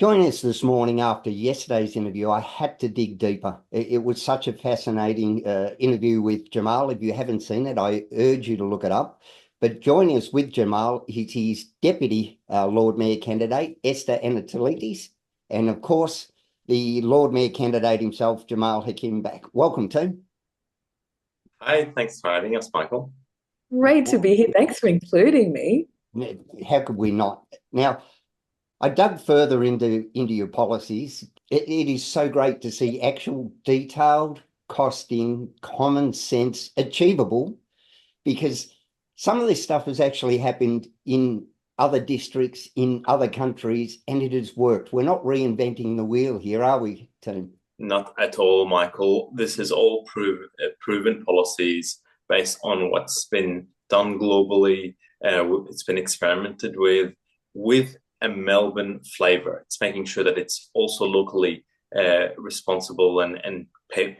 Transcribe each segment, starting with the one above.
Join us this morning after yesterday's interview. I had to dig deeper. It was such a fascinating interview with Jamal. If you haven't seen it, I urge you to look it up. But joining us with Jamal is his Deputy Lord Mayor candidate, Esther Anatolitis, and of course, the Lord Mayor candidate himself, Jamal Hakim, back. Welcome, team. Hi, thanks for having us, Michael. Great to be here. Thanks for including me. How could we not? Now, I dug further into your policies. It is so great to see actual detailed costing, common sense, achievable, because some of this stuff has actually happened in other districts, in other countries, and it has worked. We're not reinventing the wheel here, are we, team? Not at all, Michael. This is all proven policies based on what's been done globally. It's been experimented with a Melbourne flavor. It's making sure that it's also locally responsible and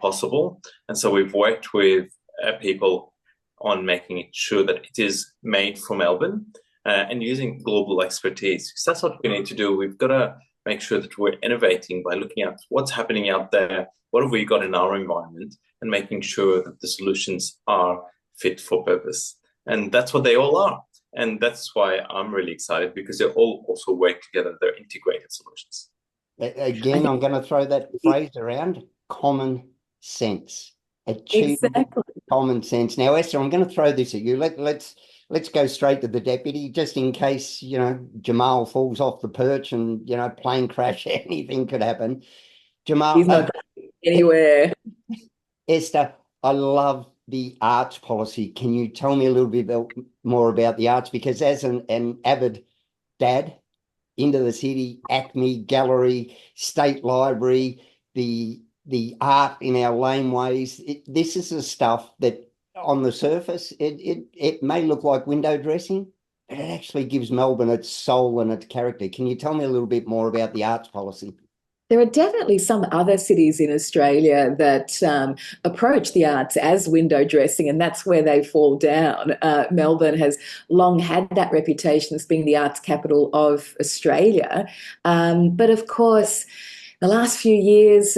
possible. And so we've worked with people on making it sure that it is made for Melbourne and using global expertise. Because that's what we need to do. We've got to make sure that we're innovating by looking at what's happening out there, what have we got in our environment, and making sure that the solutions are fit for purpose. And that's what they all are. And that's why I'm really excited, because they all also work together. They're integrated solutions. Again, I'm going to throw that phrase around, common sense. Achievable Exactly. common sense. Now, Esther, I'm going to throw this at you. Let's go straight to the deputy, just in case, Jamal falls off the perch and, plane crash, anything could happen. Jamal, He's not going anywhere. Esther, I love the arts policy. Can you tell me a little bit more about the arts? Because as an avid dad into the city, Acme Gallery, State Library, the art in our laneways, this is the stuff that on the surface, it may look like window dressing, but it actually gives Melbourne its soul and its character. Can you tell me a little bit more about the arts policy? There are definitely some other cities in Australia that approach the arts as window dressing, and that's where they fall down. Melbourne has long had that reputation as being the arts capital of Australia. But of course, the last few years,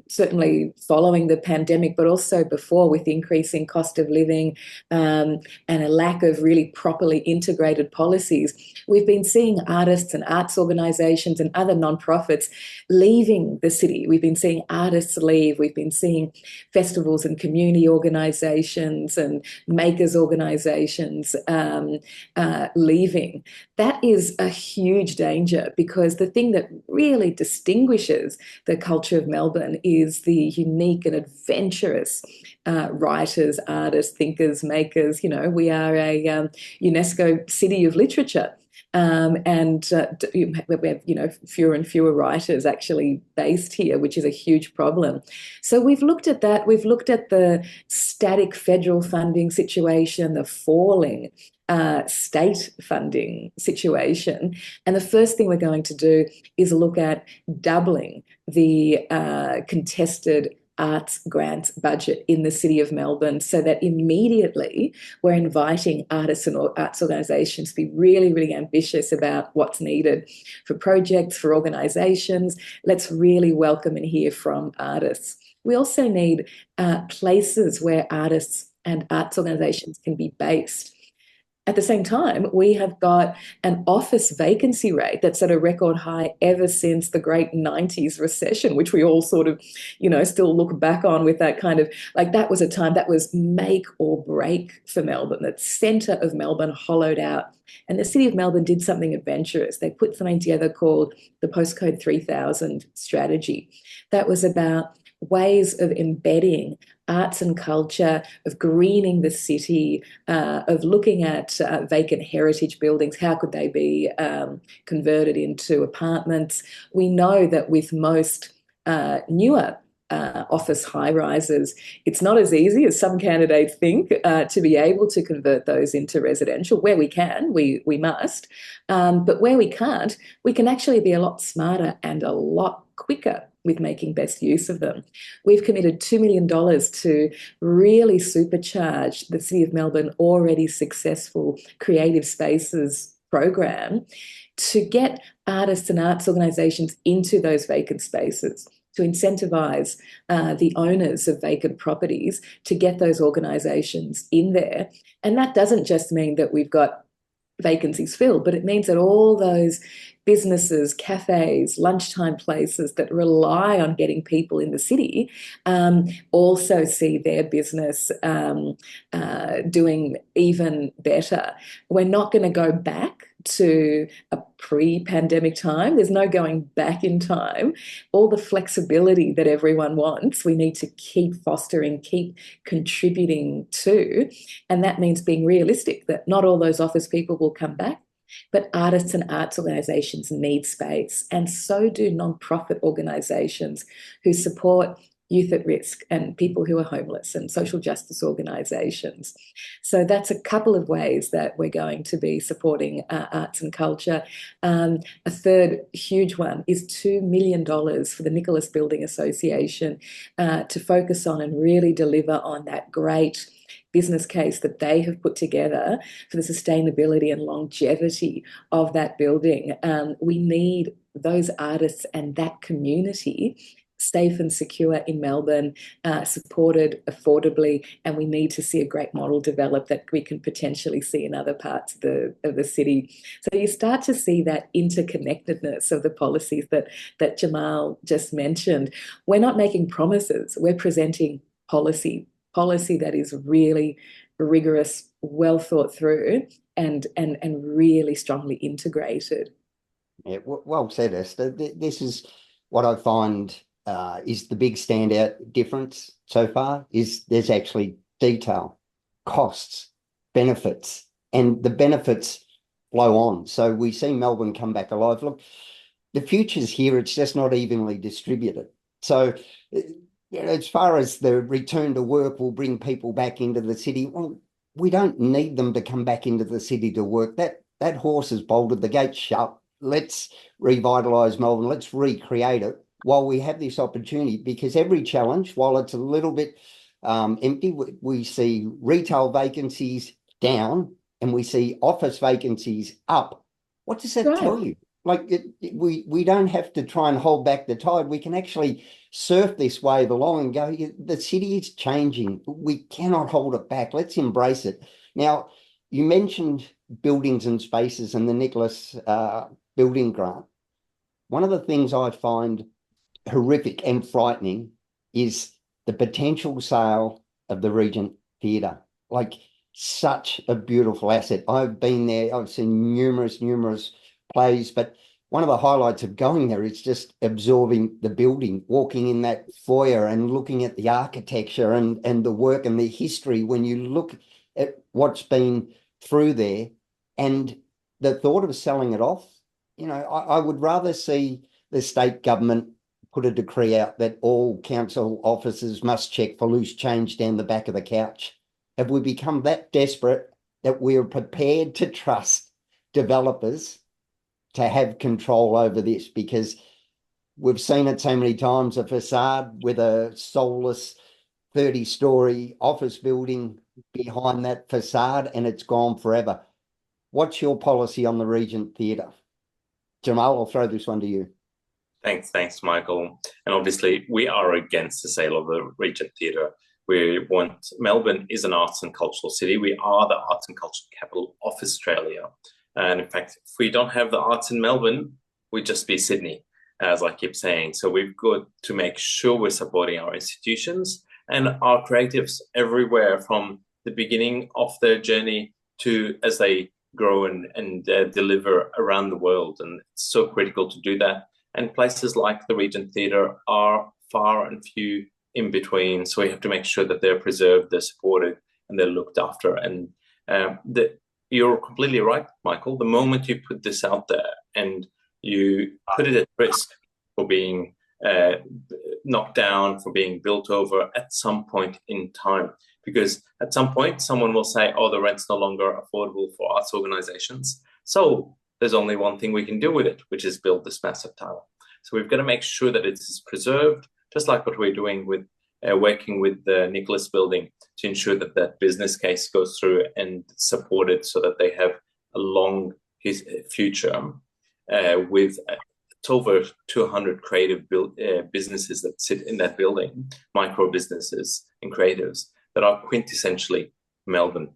certainly following the pandemic, but also before, with increasing cost of living and a lack of really properly integrated policies, we've been seeing artists and arts organisations and other non-profits leaving the city. We've been seeing artists leave. We've been seeing festivals and community organisations and makers organisations leaving. That is a huge danger, because the thing that really distinguishes the culture of Melbourne is the unique and adventurous writers, artists, thinkers, makers. We are a UNESCO City of Literature. And we have fewer and fewer writers actually based here, which is a huge problem. So we've looked at that. We've looked at the static federal funding situation, the falling state funding situation. And the first thing we're going to do is look at doubling the contested arts grants budget in the City of Melbourne, so that immediately we're inviting artists and arts organisations to be really, really ambitious about what's needed for projects, for organisations. Let's really welcome and hear from artists. We also need places where artists and arts organisations can be based. At the same time, we have got an office vacancy rate that's at a record high ever since the great 90s recession, which we all sort of, still look back on with that kind of, like, that was a time that was make or break for Melbourne. The centre of Melbourne hollowed out. And the City of Melbourne did something adventurous. They put something together called the Postcode 3000 strategy. That was about ways of embedding arts and culture, of greening the city, of looking at vacant heritage buildings. How could they be converted into apartments? We know that with most newer office high-rises, it's not as easy as some candidates think to be able to convert those into residential. Where we can, we must. But where we can't, we can actually be a lot smarter and a lot quicker with making best use of them. We've committed $2 million to really supercharge the City of Melbourne already successful creative spaces program to get artists and arts organisations into those vacant spaces, to incentivise the owners of vacant properties to get those organisations in there. And that doesn't just mean that we've got vacancies filled, but it means that all those businesses, cafes, lunchtime places that rely on getting people in the city also see their business doing even better. We're not going to go back to a pre-pandemic time. There's no going back in time. All the flexibility that everyone wants, we need to keep fostering, keep contributing to. And that means being realistic that not all those office people will come back, but artists and arts organisations need space, and so do non-profit organisations who support youth at risk and people who are homeless, and social justice organisations. So that's a couple of ways that we're going to be supporting arts and culture. A third huge one is $2 million for the Nicholas Building Association to focus on and really deliver on that great business case that they have put together for the sustainability and longevity of that building. We need those artists and that community safe and secure in Melbourne, supported affordably, and we need to see a great model develop that we can potentially see in other parts of the city. So you start to see that interconnectedness of the policies that Jamal just mentioned. We're not making promises, we're presenting policy that is really rigorous, well thought through, and really strongly integrated. Yeah, well said, Esther. This is what I find is the big standout difference so far, is there's actually detail, costs, benefits, and the benefits flow on. So we see Melbourne come back alive. Look, the future's here, it's just not evenly distributed. So as far as the return to work will bring people back into the city, well, we don't need them to come back into the city to work. That horse has bolted, the gate's shut. Let's revitalise Melbourne, let's recreate it while we have this opportunity, because every challenge, while it's a little bit empty, we see retail vacancies down and we see office vacancies up. What does that tell you? Like, we don't have to try and hold back the tide. We can actually surf this wave along and go, the city is changing. We cannot hold it back. Let's embrace it. Now, you mentioned buildings and spaces and the Nicholas Building Grant. One of the things I find horrific and frightening is the potential sale of the Regent Theatre. Like, such a beautiful asset. I've been there, I've seen numerous plays, but one of the highlights of going there is just absorbing the building, walking in that foyer and looking at the architecture and the work and the history. When you look at what's been through there, and the thought of selling it off, I would rather see the state government put a decree out that all council officers must check for loose change down the back of the couch. Have we become that desperate that we are prepared to trust developers to have control over this? Because we've seen it so many times, a facade with a soulless 30-story office building behind that facade, and it's gone forever. What's your policy on the Regent Theatre? Jamal, I'll throw this one to you. Thanks, Michael. And obviously, we are against the sale of the Regent Theatre. Melbourne is an arts and cultural city. We are the arts and cultural capital of Australia. And in fact, if we don't have the arts in Melbourne, we'd just be Sydney, as I keep saying. So we've got to make sure we're supporting our institutions and our creatives everywhere, from the beginning of their journey to as they grow and deliver around the world. And it's so critical to do that. And places like the Regent Theatre are far and few in between. So we have to make sure that they're preserved, they're supported, and they're looked after. And you're completely right, Michael. The moment you put this out there and you put it at risk for being knocked down, for being built over at some point in time, because at some point someone will say, oh, the rent's no longer affordable for arts organizations. So there's only one thing we can do with it, which is build this massive tower. So we've got to make sure that it's preserved, just like what we're doing with working with the Nicholas Building to ensure that that business case goes through and supported so that they have a long his future with it's over 200 creative businesses that sit in that building, micro businesses and creatives that are quintessentially Melbourne.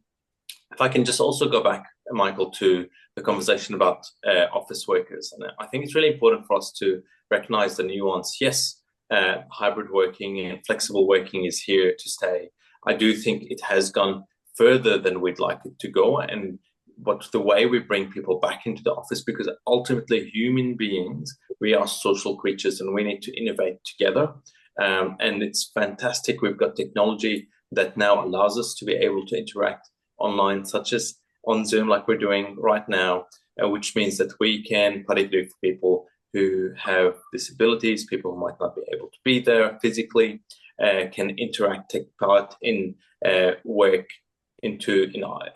If I can just also go back, Michael, to the conversation about office workers. And I think it's really important for us to recognize the nuance. Yes, hybrid working and flexible working is here to stay. I do think it has gone further than we'd like it to go. But the way we bring people back into the office, because ultimately human beings, we are social creatures and we need to innovate together. And it's fantastic. We've got technology that now allows us to be able to interact online, such as on Zoom, like we're doing right now, which means that we can, particularly for people who have disabilities, people who might not be able to be there physically, can interact, take part in work, into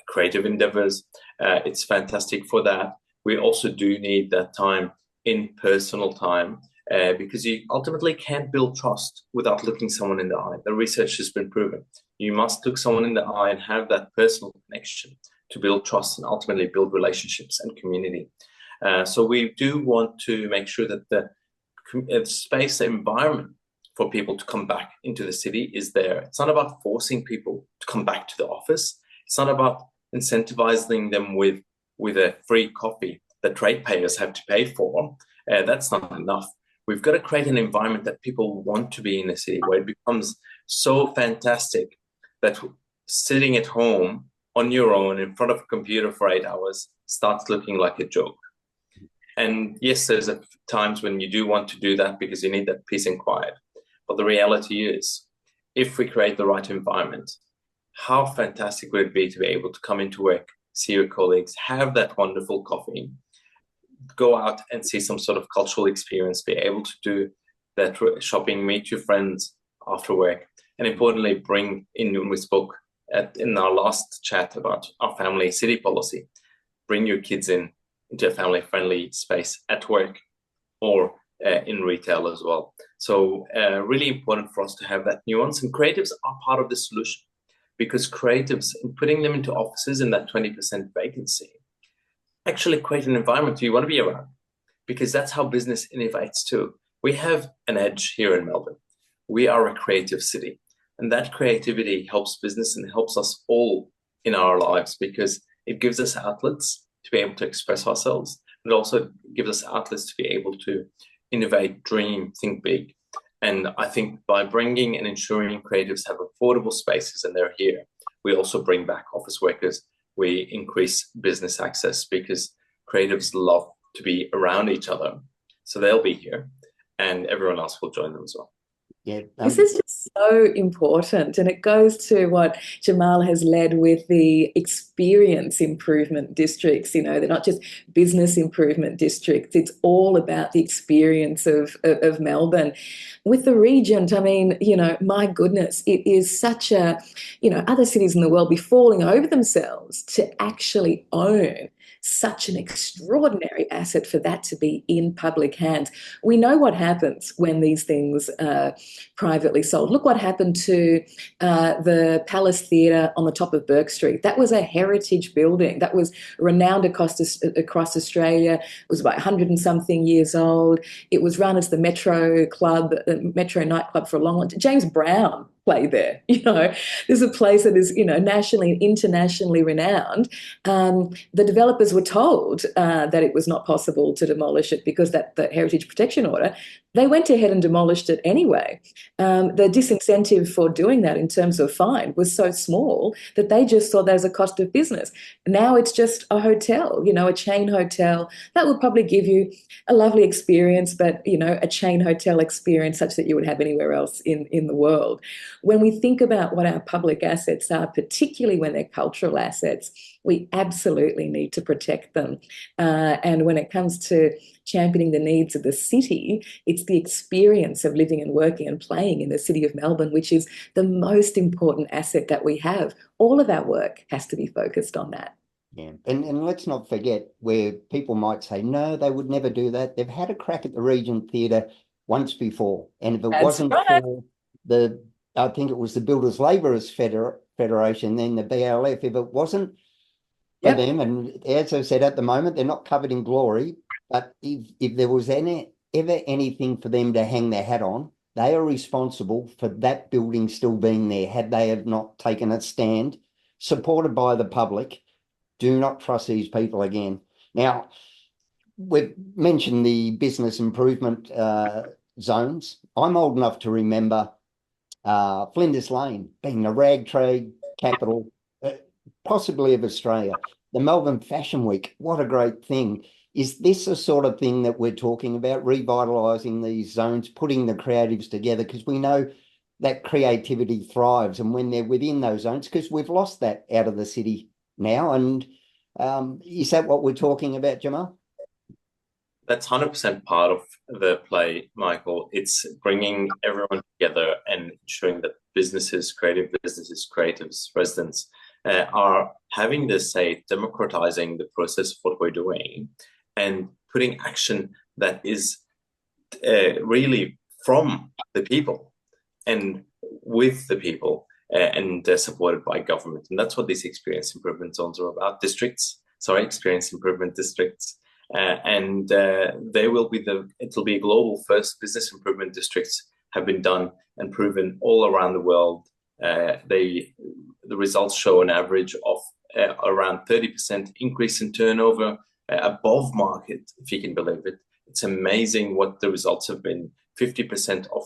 creative endeavors. It's fantastic for that. We also do need that time, in personal time, because you ultimately can't build trust without looking someone in the eye. The research has been proven. You must look someone in the eye and have that personal connection to build trust and ultimately build relationships and community. So we do want to make sure that the space, the environment for people to come back into the city is there. It's not about forcing people to come back to the office. It's not about incentivizing them with a free coffee that ratepayers have to pay for. That's not enough. We've got to create an environment that people want to be in the city, where it becomes so fantastic that sitting at home on your own in front of a computer for 8 hours starts looking like a joke. And yes, there's times when you do want to do that because you need that peace and quiet. But the reality is, if we create the right environment, how fantastic would it be to be able to come into work, see your colleagues, have that wonderful coffee, go out and see some sort of cultural experience, be able to do that shopping, meet your friends after work, and importantly, bring in, when we spoke in our last chat about our family city policy, bring your kids into a family-friendly space at work or in retail as well. So really important for us to have that nuance, and creatives are part of the solution, because creatives, in putting them into offices in that 20% vacancy, actually create an environment you want to be around, because that's how business innovates too. We have an edge here in Melbourne. We are a creative city, and that creativity helps business and helps us all in our lives, because it gives us outlets to be able to express ourselves. It also gives us outlets to be able to innovate, dream, think big. And I think by bringing and ensuring creatives have affordable spaces and they're here, we also bring back office workers. We increase business access, because creatives love to be around each other. So they'll be here and everyone else will join them as well. Yeah, This is just so important, and it goes to what Jamal has led with the experience improvement districts. They're not just business improvement districts. It's all about the experience of Melbourne. With the Regent, I mean, my goodness, it is such a, other cities in the world be falling over themselves to actually own such an extraordinary asset, for that to be in public hands. We know what happens when these things are privately sold. Look what happened to the Palace Theatre on the top of Bourke Street. That was a heritage building that was renowned across Australia. It was about 100 and something years old. It was run as the Metro nightclub for a long time. James Brown played there. There's a place that is, nationally and internationally renowned. The developers were told that it was not possible to demolish it because the Heritage Protection Order. They went ahead and demolished it anyway. The disincentive for doing that in terms of fine was so small that they just saw that as a cost of business. Now it's just a hotel, a chain hotel that would probably give you a lovely experience, but, a chain hotel experience such that you would have anywhere else in the world. When we think about what our public assets are, particularly when they're cultural assets, we absolutely need to protect them. And when it comes to championing the needs of the city, it's the experience of living and working and playing in the city of Melbourne, which is the most important asset that we have. All of our work has to be focused on that. Yeah, and let's not forget, where people might say, no, they would never do that. They've had a crack at the Regent Theatre once before. And if it wasn't for I think it was the Builders Labourers Federation, then the BLF, if it wasn't for Yep. them. And as I said, at the moment, they're not covered in glory. But if there was ever anything for them to hang their hat on, they are responsible for that building still being there. Had they have not taken a stand, supported by the public, do not trust these people again. Now, we've mentioned the business improvement zones. I'm old enough to remember Flinders Lane being the rag trade capital, possibly of Australia. The Melbourne Fashion Week, what a great thing. Is this the sort of thing that we're talking about, revitalising these zones, putting the creatives together? Because we know that creativity thrives, and when they're within those zones, because we've lost that out of the city now. And is that what we're talking about, Jamal? That's 100% part of the play, Michael. It's bringing everyone together and ensuring that businesses, creative businesses, creatives, residents are having this say, democratizing the process of what we're doing and putting action that is really from the people and with the people and supported by government. And that's what these experience improvement zones are about. Experience improvement districts. They will be it'll be a global first. Business improvement districts have been done and proven all around the world. The results show an average of around 30% increase in turnover above market, if you can believe it. It's amazing what the results have been. 50% of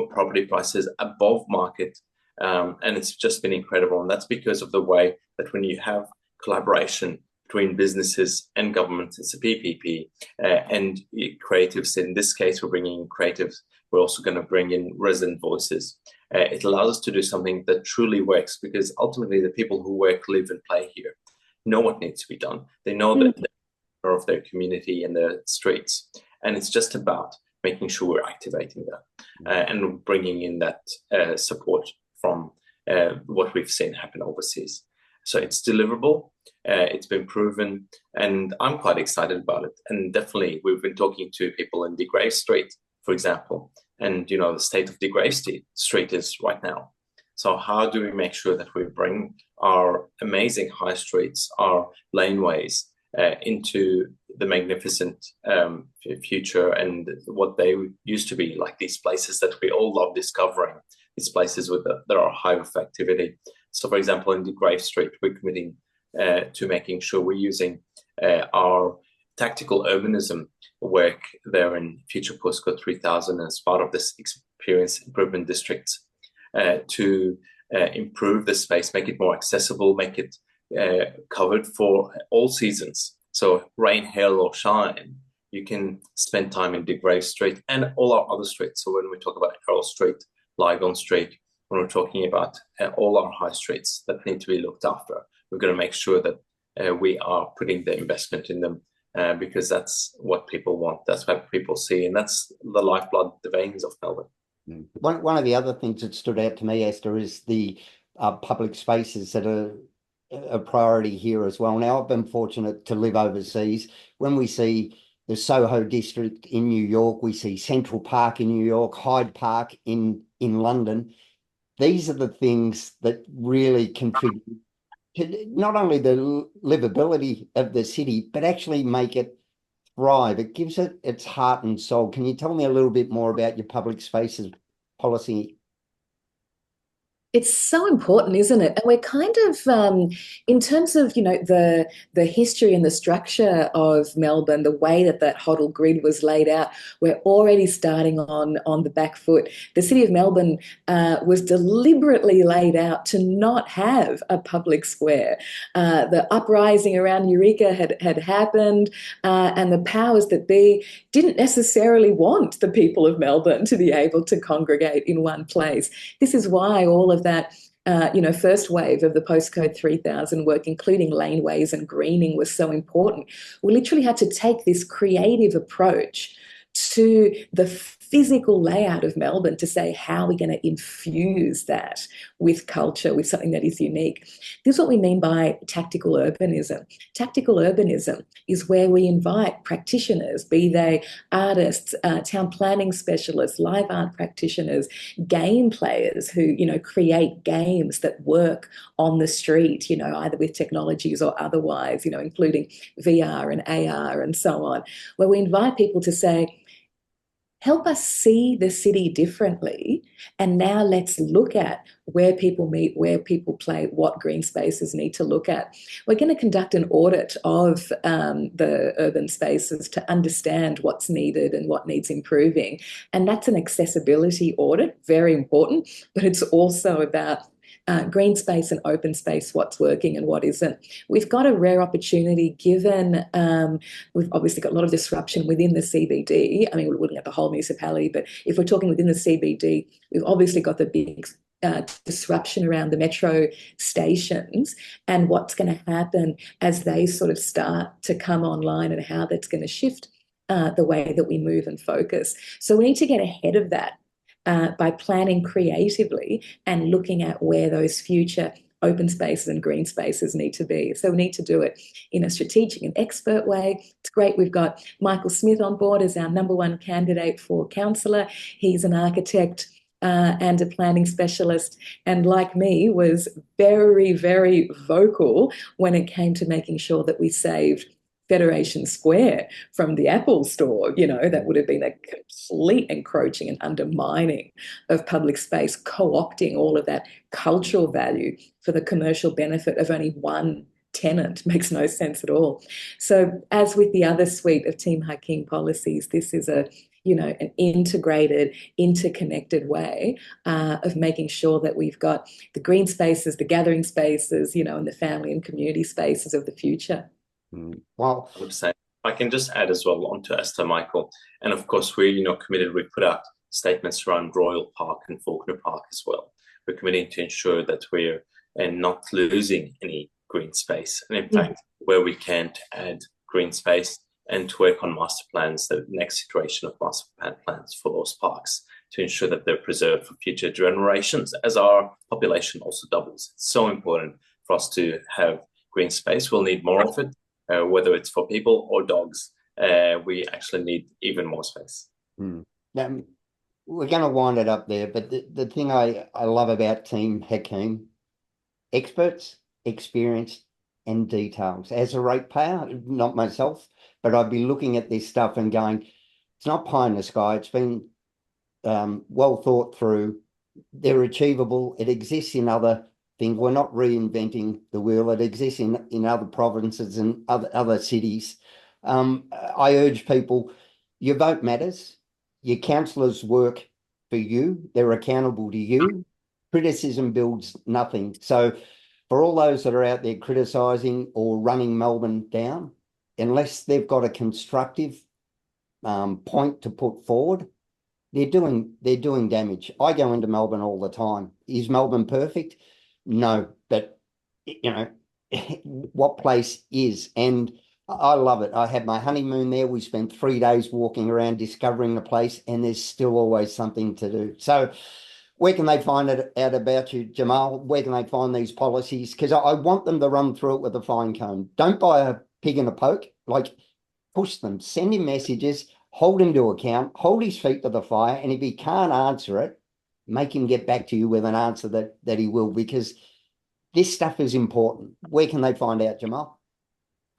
property prices above market. And it's just been incredible. And that's because of the way that when you have collaboration between businesses and governments, it's a PPP, and creatives. In this case, we're bringing in creatives. We're also going to bring in resident voices. It allows us to do something that truly works, because ultimately the people who work, live and play here know what needs to be done. They know that they're of their community and their streets. And it's just about making sure we're activating that and bringing in that support from what we've seen happen overseas. So it's deliverable, it's been proven, and I'm quite excited about it. And definitely we've been talking to people in De Grave Street, for example, and the state of De Grave Street is right now. So how do we make sure that we bring our amazing high streets, our laneways, into the magnificent future and what they used to be, like these places that we all love discovering, these places that are high of activity. So, for example, in De Grave Street, we're committing to making sure we're using our tactical urbanism work there in future postcode 3000 as part of this experience improvement district to improve the space, make it more accessible, make it covered for all seasons. So rain, hail or shine, you can spend time in De Grave Street and all our other streets. So when we talk about Errol Street, Lygon Street, when we're talking about all our high streets that need to be looked after, we're going to make sure that we are putting the investment in them because that's what people want. That's what people see. And that's the lifeblood, the veins of Melbourne. One of the other things that stood out to me, Esther, is the public spaces that are a priority here as well. Now, I've been fortunate to live overseas. When we see the Soho district in New York, we see Central Park in New York, Hyde Park in London. These are the things that really contribute to not only the livability of the city, but actually make it thrive. It gives it its heart and soul. Can you tell me a little bit more about your public spaces policy? It's so important, isn't it? And we're kind of, in terms of, the history and the structure of Melbourne, the way that Hoddle grid was laid out, we're already starting on the back foot. The city of Melbourne was deliberately laid out to not have a public square. The uprising around Eureka had happened, and the powers that be didn't necessarily want the people of Melbourne to be able to congregate in one place. This is why all of that first wave of the postcode 3000 work, including laneways and greening, was so important. We literally had to take this creative approach to the physical layout of Melbourne to say, how are we going to infuse that with culture, with something that is unique? This is what we mean by tactical urbanism. Tactical urbanism is where we invite practitioners, be they artists, town planning specialists, live art practitioners, game players who, create games that work on the street, either with technologies or otherwise, including VR and AR and so on, where we invite people to say, help us see the city differently. And now let's look at where people meet, where people play, what green spaces need to look at. We're going to conduct an audit of the urban spaces to understand what's needed and what needs improving. And that's an accessibility audit, very important, but it's also about green space and open space, what's working and what isn't. We've got a rare opportunity given we've obviously got a lot of disruption within the CBD. I mean, we're looking at the whole municipality, but if we're talking within the CBD, we've obviously got the big disruption around the metro stations and what's going to happen as they sort of start to come online and how that's going to shift the way that we move and focus. So we need to get ahead of that by planning creatively and looking at where those future open spaces and green spaces need to be. So we need to do it in a strategic and expert way. It's great we've got Michael Smith on board as our #1 candidate for councillor. He's an architect and a planning specialist, and like me, was very, very vocal when it came to making sure that we saved Federation Square from the Apple store. That would have been a complete encroaching and undermining of public space, co-opting all of that cultural value for the commercial benefit of only one tenant. Makes no sense at all. So as with the other suite of Team Hakim policies, this is an integrated, interconnected way of making sure that we've got the green spaces, the gathering spaces, and the family and community spaces of the future. Well, 100%. I can just add as well onto Esther, Michael, and of course we're committed. We've put out statements around Royal Park and Faulkner Park as well. We're committing to ensure that we're not losing any green space, and in fact, where we can, to add green space and to work on master plans, the next iteration of master plans for those parks, to ensure that they're preserved for future generations as our population also doubles. It's so important for us to have green space. We'll need more of it. Whether it's for people or dogs, we actually need even more space. Now, we're going to wind it up there, but the thing I love about Team Hakim, experts, experience, and details. As a ratepayer, not myself, but I'd be looking at this stuff and going, it's not pie in the sky. It's been well thought through. They're achievable. It exists in other thing. We're not reinventing the wheel. It exists in other provinces and other cities. I urge people, your vote matters. Your councillors work for you. They're accountable to you. Criticism builds nothing. So for all those that are out there criticising or running Melbourne down, unless they've got a constructive point to put forward, they're doing damage. I go into Melbourne all the time. Is Melbourne perfect? No, but what place is, and I love it. I had my honeymoon there. We spent 3 days walking around discovering the place, and there's still always something to do. So where can they find out about you, Jamal? Where can they find these policies? Because I want them to run through it with a fine comb. Don't buy a pig in a poke. Like, push them, send him messages, hold him to account, hold his feet to the fire, and if he can't answer it, make him get back to you with an answer that he will, because this stuff is important. Where can they find out, Jamal?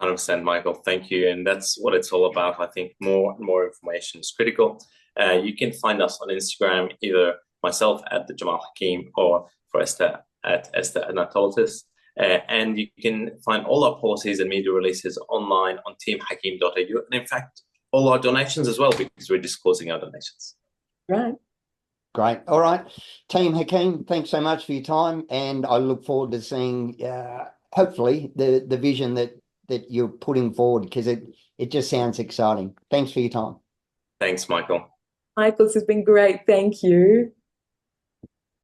100%, Michael. Thank you. And that's what it's all about. I think more and more information is critical. You can find us on Instagram, either myself at the Jamal Hakim or for Esther at Esther Anatolitis. And you can find all our policies and media releases online on teamhakim.au. And in fact, all our donations as well, because we're disclosing our donations. Right. Great. All right. Team Hakim, thanks so much for your time. And I look forward to seeing, hopefully, the vision that you're putting forward, because it just sounds exciting. Thanks for your time. Thanks, Michael. Michael, this has been great. Thank you.